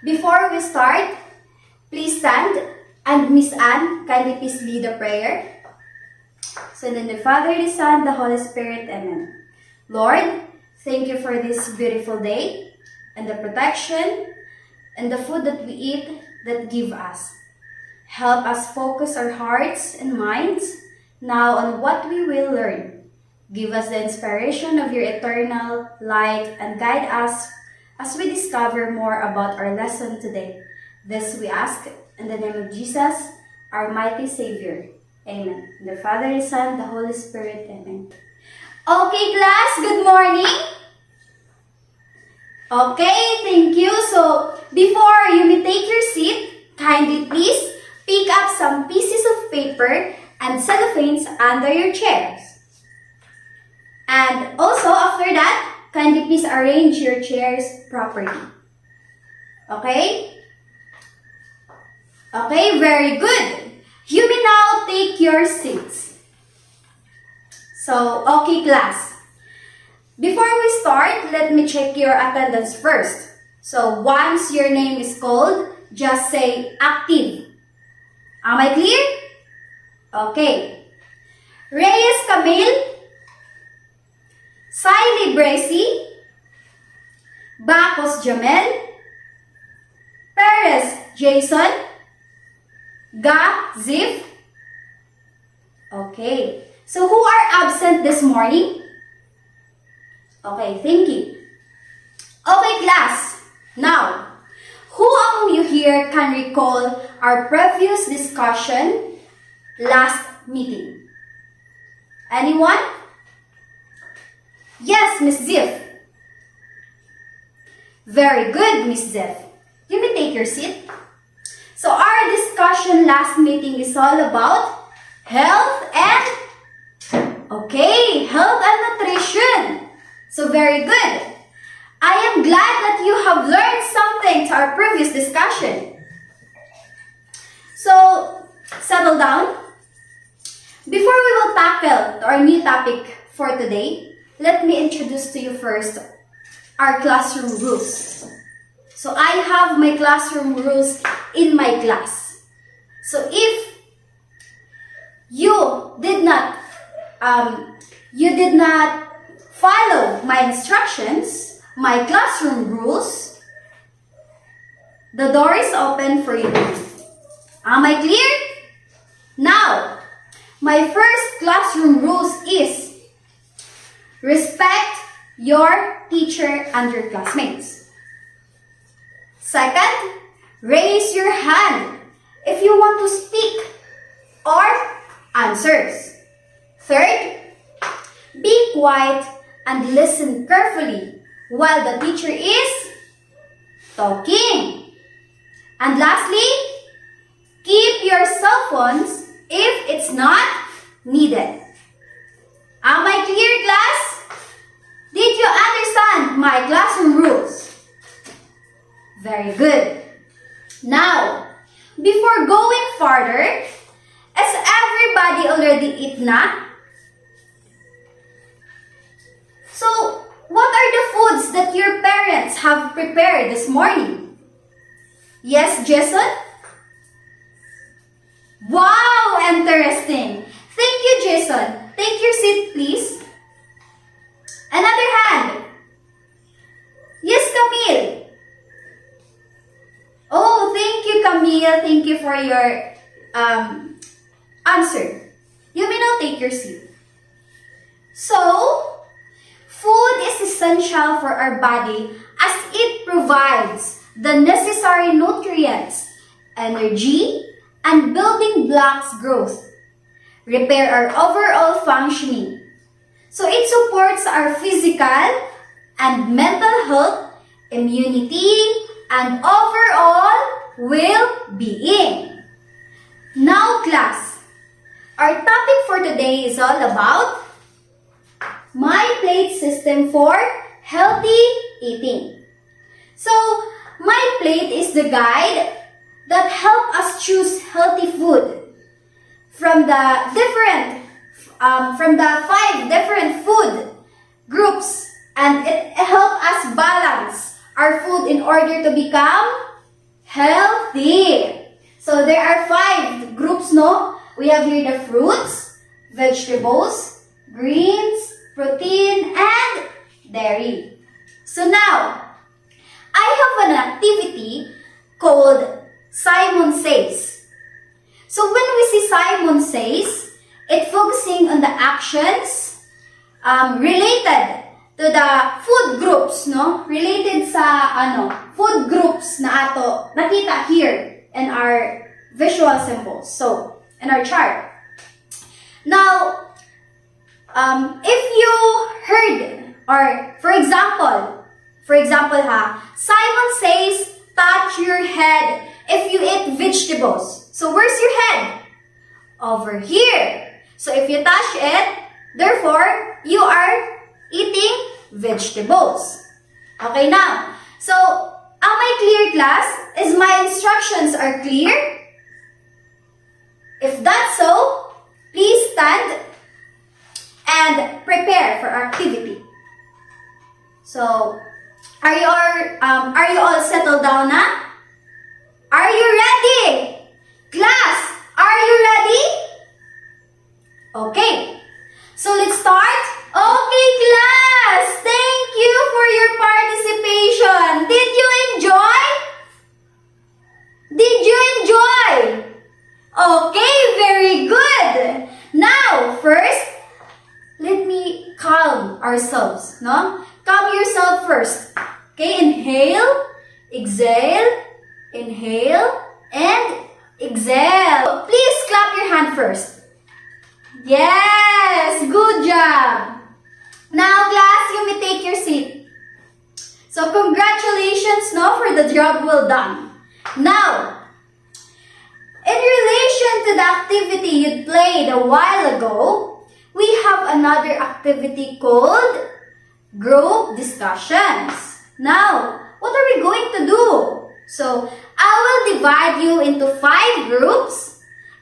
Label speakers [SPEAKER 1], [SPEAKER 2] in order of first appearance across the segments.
[SPEAKER 1] Before we start, please stand and Miss Anne, kindly please lead a prayer. So in the name of the Father, the Son, the Holy Spirit, Amen. Lord, thank you for this beautiful day and the protection and the food that we eat that give us. Help us focus our hearts and minds now on what we will learn. Give us the inspiration of your eternal light and guide us as we discover more about our lesson today. This we ask in the name of Jesus, our mighty Savior. Amen. In the Father, the Son, the Holy Spirit. Amen. Okay, class, good morning. Okay, thank you. So, before you may take your seat, kindly please pick up some pieces of paper and cellophanes under your chairs. And also, after that, kindly please arrange your chairs properly. Okay? Okay, very good. You may now take your seats. So, okay class. Before we start, let me check your attendance first. So, once your name is called, just say active. Am I clear? Okay. Reyes Camille, Siley Bracy, Bacos Jamel, Perez Jason, Ga Zif. Okay. So who are absent this morning? Okay, thank you. Okay, class. Now, who among you here can recall our previous discussion last meeting? Anyone? Yes, Miss Zif. Very good, Miss Zif. You may take your seat. So our discussion last meeting is all about health and nutrition. So very good. I am glad that you have learned something to our previous discussion. So settle down. Before we will tackle our new topic for today, let me introduce to you first our classroom rules. So I have my classroom rules in my class. So if you did not follow my instructions, my classroom rules, the door is open for you. Am I clear? Now, my first classroom rules is respect your teacher and your classmates. Second, raise your hand if you want to speak or answers. Third, be quiet and listen carefully while the teacher is talking. And lastly, keep your cell phones if it's not needed. Am I clear, class? Did you understand my classroom rules? Very good. Now, before going further, has everybody already eaten na? So, what are the foods that your parents have prepared this morning? Yes, Jason? Wow, interesting. Thank you, Jason. Take your seat, please. Another hand. Yes, Camille. Oh, thank you, Camille. Thank you for your answer. You may now take your seat. So, food is essential for our body as it provides the necessary nutrients, energy, and building blocks growth, repair our overall functioning. So it supports our physical and mental health, immunity, and overall well-being. Now, class, our topic for today is all about My Plate System for Healthy Eating. So, My Plate is the guide that helps us choose healthy food from the 5 different food groups, and it helps us balance our food in order to become healthy. So there are 5 groups, no? We have here the fruits, vegetables, greens, protein, and dairy. So now, I have an activity called Simon Says. So when we see Simon Says, it focusing on the actions related to the food groups, no? Related sa food groups na ato nakita here in our visual symbols. So, in our chart. Now, if you heard, or for example Simon says, touch your head if you eat vegetables. So, where's your head? Over here. So, if you touch it, therefore, you are eating vegetables. Okay, now. So, am I clear, class? Is my instructions are clear? If that's so, please stand and prepare for our activity. So, are you all settled down now? Are you ready? Class, are you ready? Okay. So, let's start. Okay, class. Thank you for your participation. Did you enjoy? Did you enjoy? Okay, very good. Now, first, let me calm ourselves, no? Calm yourself first. Okay, inhale, exhale, inhale, and exhale. Please clap your hand first. Yes, good job. Now, class, you may take your seat. So, congratulations, no, for the job well done. Now, in relation to the activity you played a while ago, we have another activity called group discussions. Now, what are we going to do? So, I will divide you into 5 groups,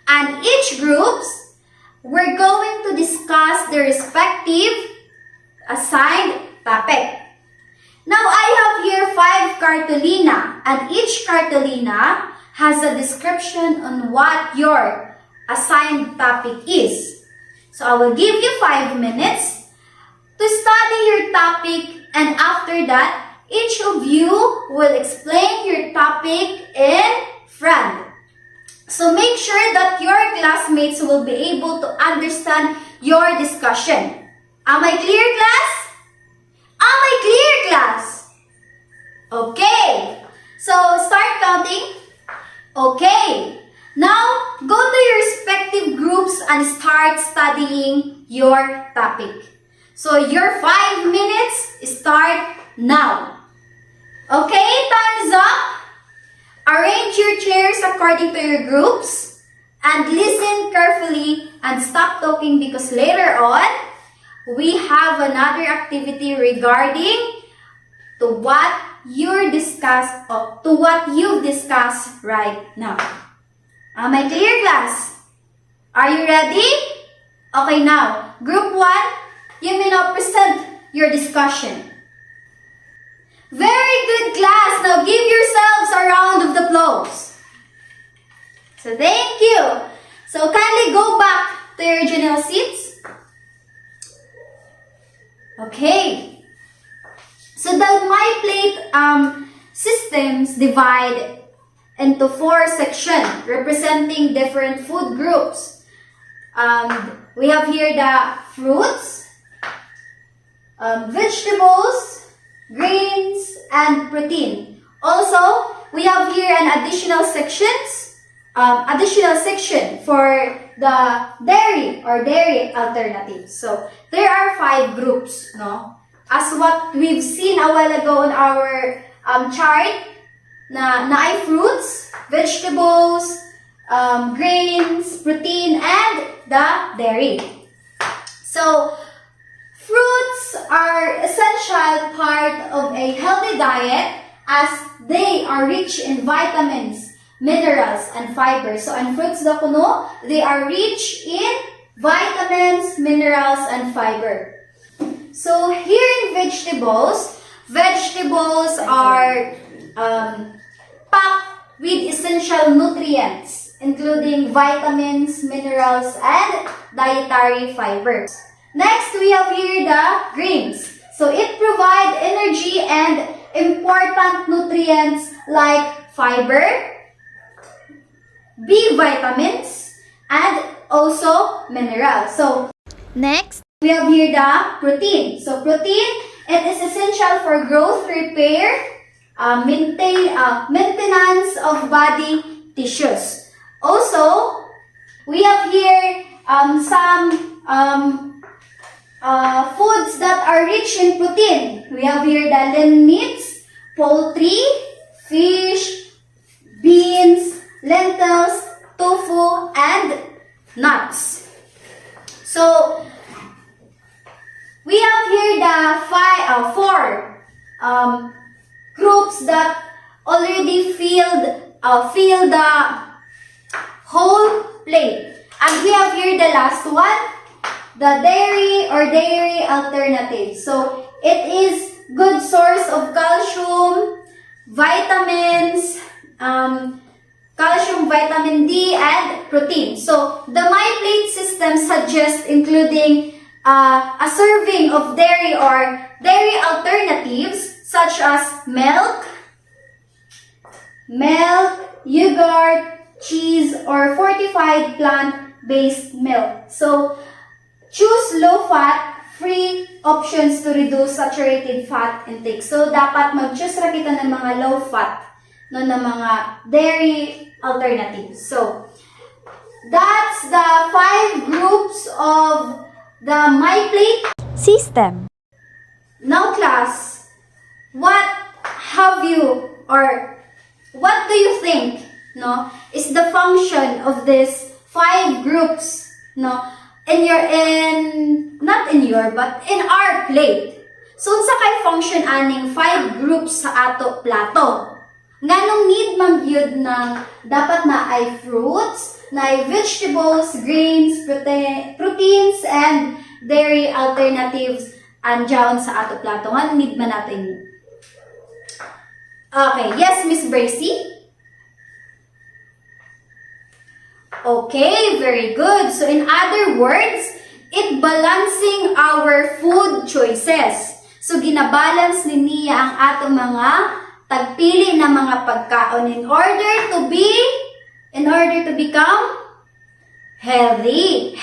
[SPEAKER 1] and each groups, we're going to discuss the respective assigned topic. Now, I have here 5 cartolina, and each cartolina has a description on what your assigned topic is. So, I will give you 5 minutes to study your topic, and after that, each of you will explain your topic in front. So, make sure that your classmates will be able to understand your discussion. Am I clear, class? Am I clear, class? Okay. So, start counting. Okay. Now, go to your respective groups and start studying your topic. So, your 5 minutes start now. Okay, time is up. Arrange your chairs according to your groups and listen carefully and stop talking because later on, we have another activity regarding to what you've discussed right now. Am I clear, class? Are you ready? Okay, now, group 1, you may now present your discussion. Very good, class. Now, give yourselves a round of applause. So, thank you. So, kindly go back to your original seats. Okay. So, the MyPlate systems divide into 4 sections representing different food groups. We have here the fruits, vegetables, grains, and protein. Also, we have here an additional section for the dairy or dairy alternatives. So, there are 5 groups, no? As what we've seen a while ago on our chart, na ay fruits, vegetables, grains, protein, and the dairy. So, fruits are essential part of a healthy diet as they are rich in vitamins, minerals, and fiber. So, ang fruits daw kuno, they are rich in vitamins, minerals, and fiber. So, here in vegetables are packed essential nutrients, including vitamins, minerals, and dietary fibers. Next, we have here the grains. So it provides energy and important nutrients like fiber, B vitamins, and also minerals. So
[SPEAKER 2] Next,
[SPEAKER 1] we have here the protein. So protein, it is essential for growth, repair, maintenance of body tissues. Also, we have here some foods that are rich in protein. We have here the lean meats, poultry, fish, beans, lentils, tofu, and nuts. So, we have here the four groups that already fill the whole plate. And we have here the last one, the dairy or dairy alternative. So, it is good source of calcium, vitamins, calcium, vitamin D, and protein. So, the MyPlate system suggests including a serving of dairy or dairy alternatives such as milk, yogurt, cheese, or fortified plant-based milk. So, choose low-fat, free options to reduce saturated fat intake. So, dapat mag-choose ra kita ng mga low-fat, no, ng mga dairy alternatives. So, that's the 5 groups of the MyPlate
[SPEAKER 2] system.
[SPEAKER 1] Now, class, what have you or what do you think, no, is the function of these 5 groups, no, not in your, but in our plate? So, unsa kay function aning 5 groups sa ato plato? Nganong need man gyud ng dapat na ay fruits, na ay vegetables, grains, proteins, and dairy alternatives andyan sa ato plato. Nganong need man natin yun? Okay, yes, Miss Bracy? Okay, very good. So, in other words, it balancing our food choices. So, ginabalance ni niya ang atong mga tagpili na mga pagkaon in order to become healthy.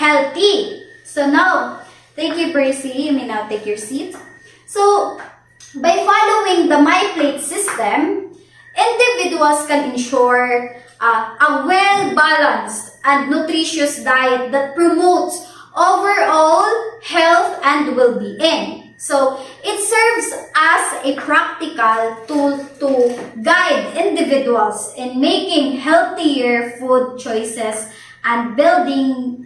[SPEAKER 1] So, now, thank you, Bracy. You may now take your seat. So, by following the MyPlate system, individuals can ensure a well-balanced and nutritious diet that promotes overall health and well-being. So, it serves as a practical tool to guide individuals in making healthier food choices and building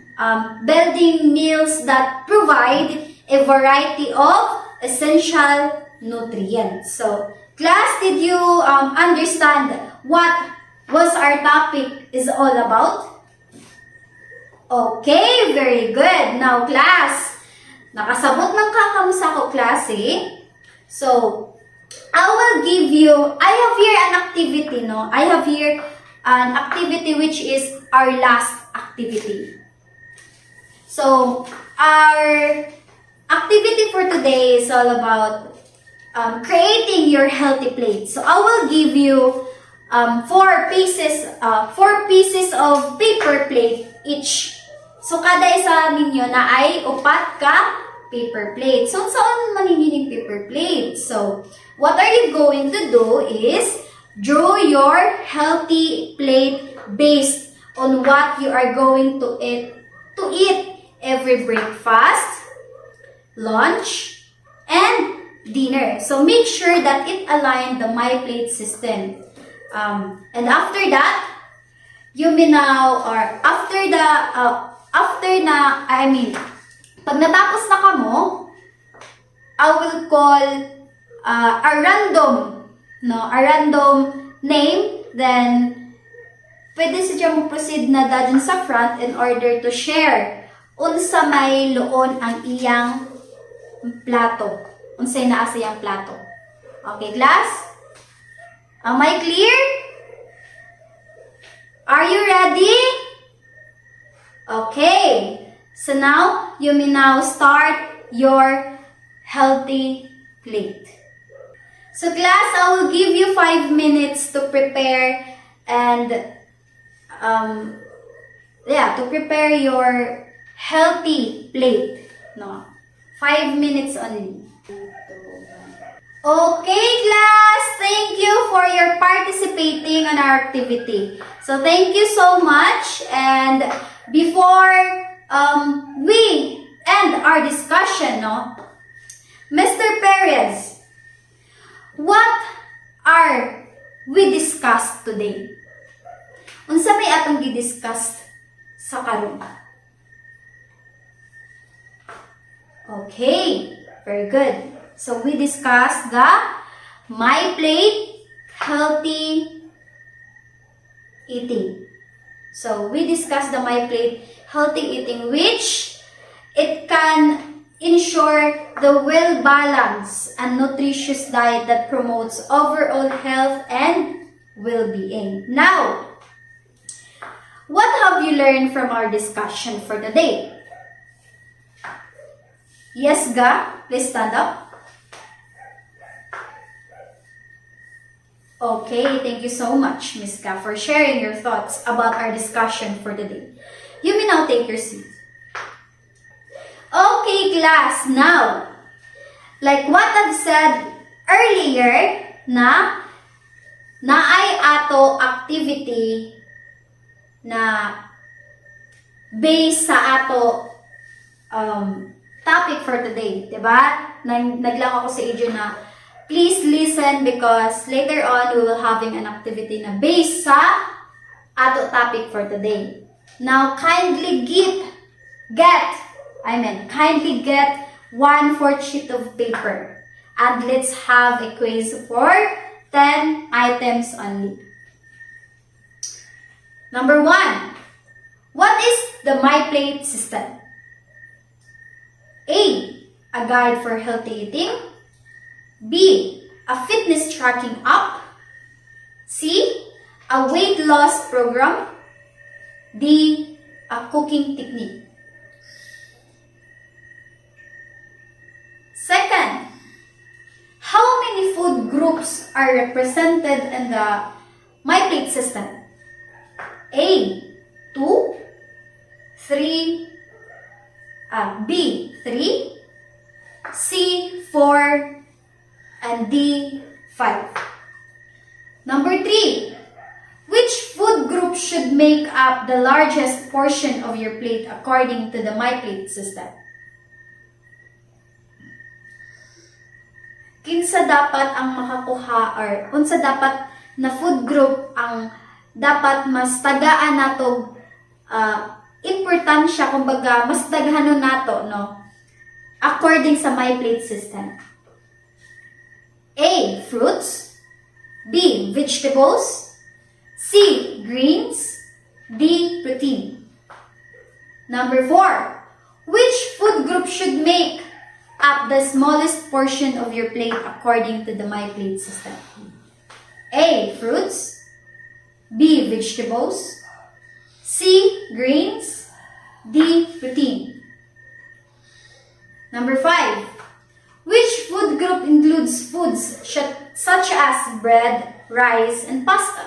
[SPEAKER 1] meals that provide a variety of essential nutrients. So, class, did you understand what was our topic is all about? Okay, very good. Now, class, nakasabot ng kakamusta ko, klase. So, I have here an activity, no? I have here an activity which is our last activity. So, our activity for today is all about creating your healthy plate. So, I will give you 4 pieces of paper plate each. So, kada isa ninyo na ay 4 ka paper plate. So, saan manigining paper plate? So, what are you going to do is draw your healthy plate based on what you are going to eat every breakfast, lunch, and dinner. So, make sure that it aligns the MyPlate system. And after that, you may now, or pag natapos na kamo, I will call a random name, then pwede siya mo proceed na dadun sa front in order to share unsa may loon ang iyang plato. Unsay naa sa iyang plato. Okay, class? Am I clear? Are you ready? Okay. So now, you may now start your healthy plate. So class, I will give you 5 minutes to prepare and to prepare your healthy plate. No, 5 minutes only. Okay, class, thank you for your participating on our activity. So thank you so much. And before we end our discussion, no, Mr. Perez, what are we discussed today? Unsa may atong gi-discuss sa karon? Okay, very good. So we discussed the My Plate Healthy Eating. So we discussed the My Plate Healthy Eating, which it can ensure the well-balanced and nutritious diet that promotes overall health and well-being. Now, what have you learned from our discussion for today? Yes, Ga? Please stand up. Okay, thank you so much, Ms. Ga, for sharing your thoughts about our discussion for today. You may now take your seat. Okay, class, now, like what I've said earlier, na ay ato activity na based sa ato topic for today, diba? Naglang ako sa inyo na please listen because later on we will having an activity na based sa ato topic for today. Now, kindly get 1/4 sheet of paper and let's have a quiz for 10 items only. Number 1, what is the My Plate system? A guide for healthy eating. B, a fitness tracking app. C, a weight loss program. D, a cooking technique. Second, how many food groups are represented in the My Plate system? A, 2, 3, B, 3, C, 4, and D, 5. Number 3, which food group should make up the largest portion of your plate according to the My Plate system? Kinsa dapat ang makakuha or unsa dapat na food group ang dapat mas tagaan nato importansya, kumbaga mas daghanon nato, no, according sa My Plate system? A, fruits. B, vegetables. C, greens. D, protein. Number 4, which food group should make up the smallest portion of your plate according to the My Plate system? A, fruits. B, vegetables. C, greens. D, protein. Number 5, which food group includes foods such as bread, rice, and pasta?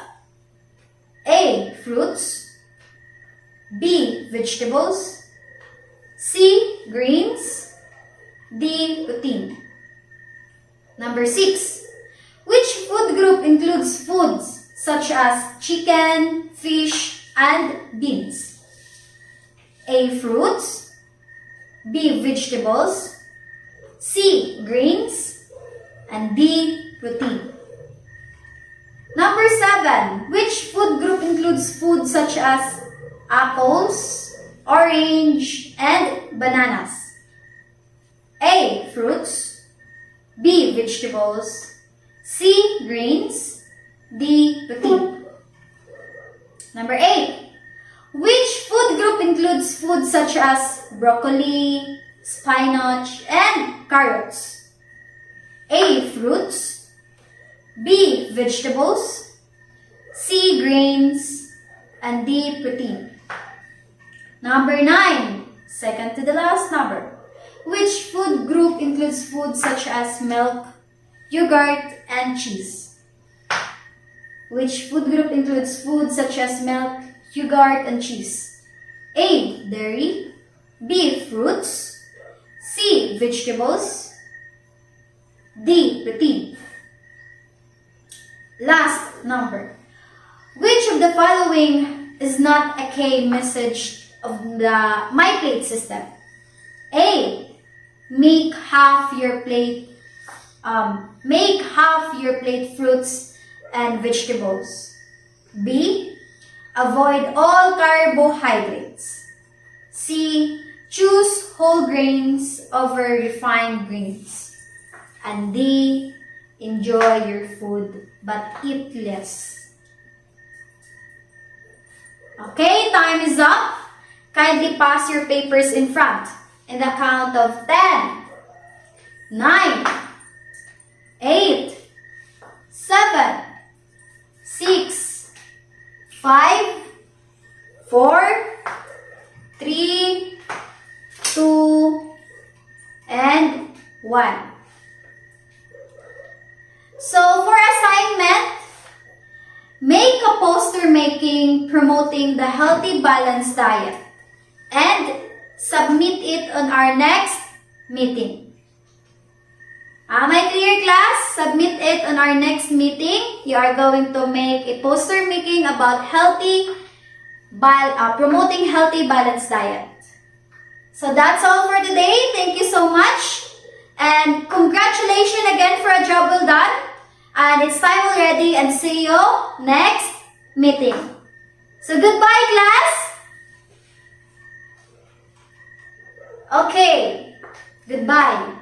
[SPEAKER 1] A, fruits. B, vegetables. C, greens. D, protein. Number 6, which food group includes foods such as chicken, fish, and beans? A, fruits. B, vegetables. C, greens. And D, protein. Number 7, which food group includes foods such as apples, orange, and bananas? A, fruits. B, vegetables. C, greens. D, protein. Number 8, which food group includes foods such as broccoli, spinach, and carrots? A, fruits. B, vegetables. C, greens. and D, protein. Number 9, second to the last number. Which food group includes foods such as milk, yogurt, and cheese? Which food group includes foods such as milk, yogurt, and cheese? A, dairy, B, fruits, C, vegetables, D, protein. Last number. Which of the following is not a K message of the My Plate system? A, make half your plate fruits and vegetables. B, avoid all carbohydrates. C, choose whole grains over refined grains. And D, enjoy your food but eat less. Okay, time is up. Kindly pass your papers in front in the count of 10, 9, 8, 7, 6, 5, 4, 3, 2, and 1. So for assignment, make a poster making promoting the healthy balanced diet and submit it on our next meeting. Am I clear, class? Submit it on our next meeting. You are going to make a poster making about promoting healthy balanced diet. So that's all for today. Thank you so much. And congratulations again for a job well done. And it's time already, and see you next meeting. So goodbye, class. Okay. Goodbye.